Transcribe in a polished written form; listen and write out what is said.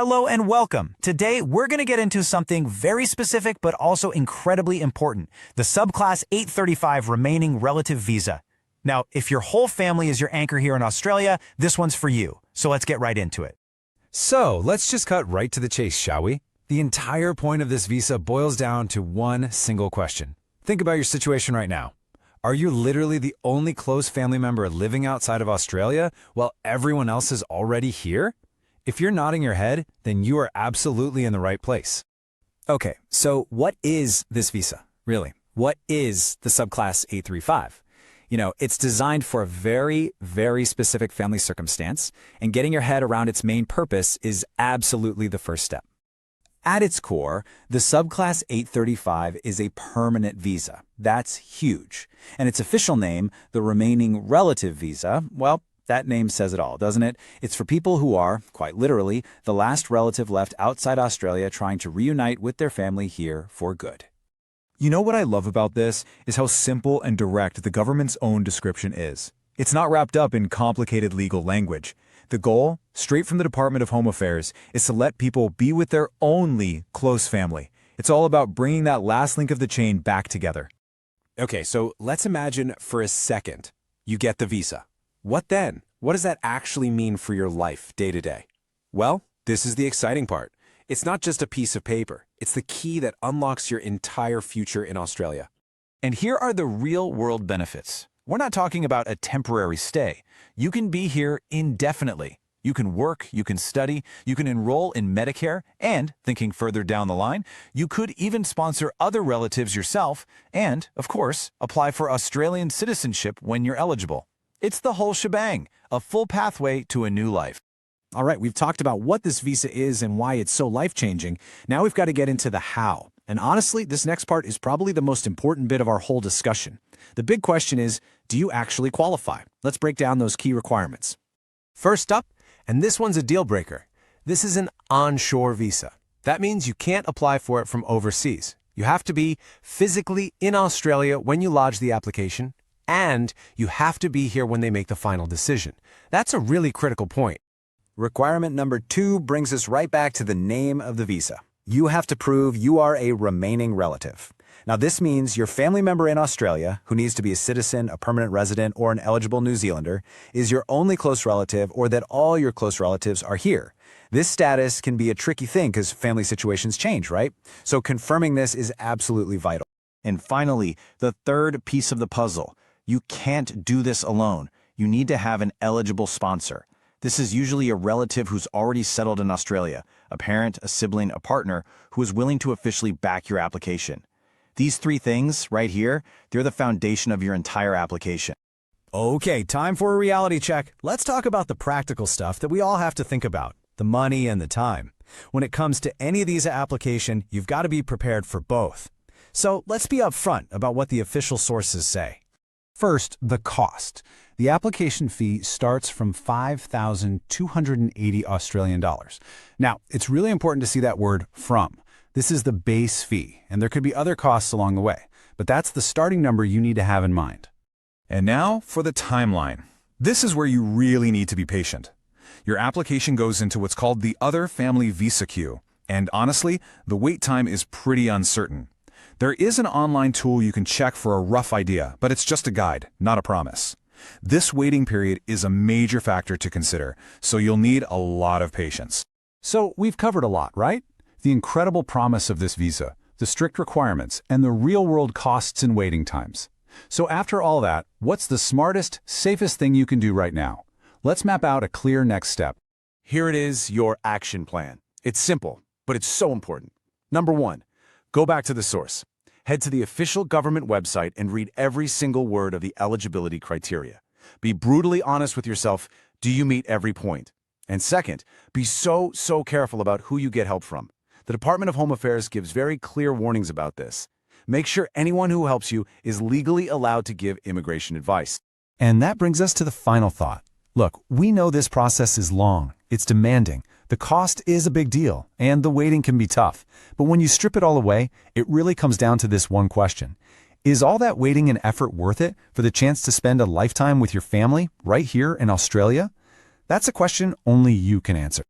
Hello and welcome. Today, we're going to get into something very specific but also incredibly important, the Subclass 835 Remaining Relative Visa. Now, if your whole family is your anchor here in Australia, this one's for you. So let's get right into it. So, let's just cut right to the chase, shall we? The entire point of this visa boils down to one single question. Think about your situation right now. Are you literally the only close family member living outside of Australia while everyone else is already here? If you're nodding your head, then you are absolutely in the right place. Okay, so what is this visa, really? What is the Subclass 835? It's designed for a very, very specific family circumstance, and getting your head around its main purpose is absolutely the first step. At its core, the Subclass 835 is a permanent visa. That's huge. And its official name, the Remaining Relative Visa, well, that name says it all, doesn't it? It's for people who are, quite literally, the last relative left outside Australia trying to reunite with their family here for good. You know what I love about this is how simple and direct the government's own description is. It's not wrapped up in complicated legal language. The goal, straight from the Department of Home Affairs, is to let people be with their only close family. It's all about bringing that last link of the chain back together. Okay, so let's imagine for a second you get the visa. What then? What does that actually mean for your life day to day? Well, this is the exciting part. It's not just a piece of paper. It's the key that unlocks your entire future in Australia. And here are the real-world benefits. We're not talking about a temporary stay. You can be here indefinitely. You can work, you can study, you can enroll in Medicare, and, thinking further down the line, you could even sponsor other relatives yourself and, of course, apply for Australian citizenship when you're eligible. It's the whole shebang, a full pathway to a new life. All right, we've talked about what this visa is and why it's so life-changing. Now we've got to get into the how. And honestly, this next part is probably the most important bit of our whole discussion. The big question is, do you actually qualify? Let's break down those key requirements. First up, and this one's a deal breaker, this is an onshore visa. That means you can't apply for it from overseas. You have to be physically in Australia when you lodge the application, and you have to be here when they make the final decision. That's a really critical point. Requirement number 2 brings us right back to the name of the visa. You have to prove you are a remaining relative. Now, this means your family member in Australia, who needs to be a citizen, a permanent resident, or an eligible New Zealander, is your only close relative, or that all your close relatives are here. This status can be a tricky thing because family situations change, right? So confirming this is absolutely vital. And finally, the third piece of the puzzle. You can't do this alone. You need to have an eligible sponsor. This is usually a relative who's already settled in Australia, a parent, a sibling, a partner, who is willing to officially back your application. These 3 things right here, they're the foundation of your entire application. Okay, time for a reality check. Let's talk about the practical stuff that we all have to think about, the money and the time. When it comes to any of these applications, you've got to be prepared for both. So let's be upfront about what the official sources say. First, the cost. The application fee starts from 5,280 Australian dollars. Now, it's really important to see that word from. This is the base fee, and there could be other costs along the way, but that's the starting number you need to have in mind. And now for the timeline. This is where you really need to be patient. Your application goes into what's called the Other Family Visa Queue, and honestly, the wait time is pretty uncertain. There is an online tool you can check for a rough idea, but it's just a guide, not a promise. This waiting period is a major factor to consider, so you'll need a lot of patience. So we've covered a lot, right? The incredible promise of this visa, the strict requirements, and the real-world costs and waiting times. So after all that, what's the smartest, safest thing you can do right now? Let's map out a clear next step. Here it is, your action plan. It's simple, but it's so important. Number 1, go back to the source. Head to the official government website and read every single word of the eligibility criteria. Be brutally honest with yourself. Do you meet every point? And second, be so careful about who you get help from. The Department of Home Affairs gives very clear warnings about this. Make sure anyone who helps you is legally allowed to give immigration advice. And that brings us to the final thought. Look, we know this process is long, it's demanding, the cost is a big deal, and the waiting can be tough. But when you strip it all away, it really comes down to this one question. Is all that waiting and effort worth it for the chance to spend a lifetime with your family right here in Australia? That's a question only you can answer.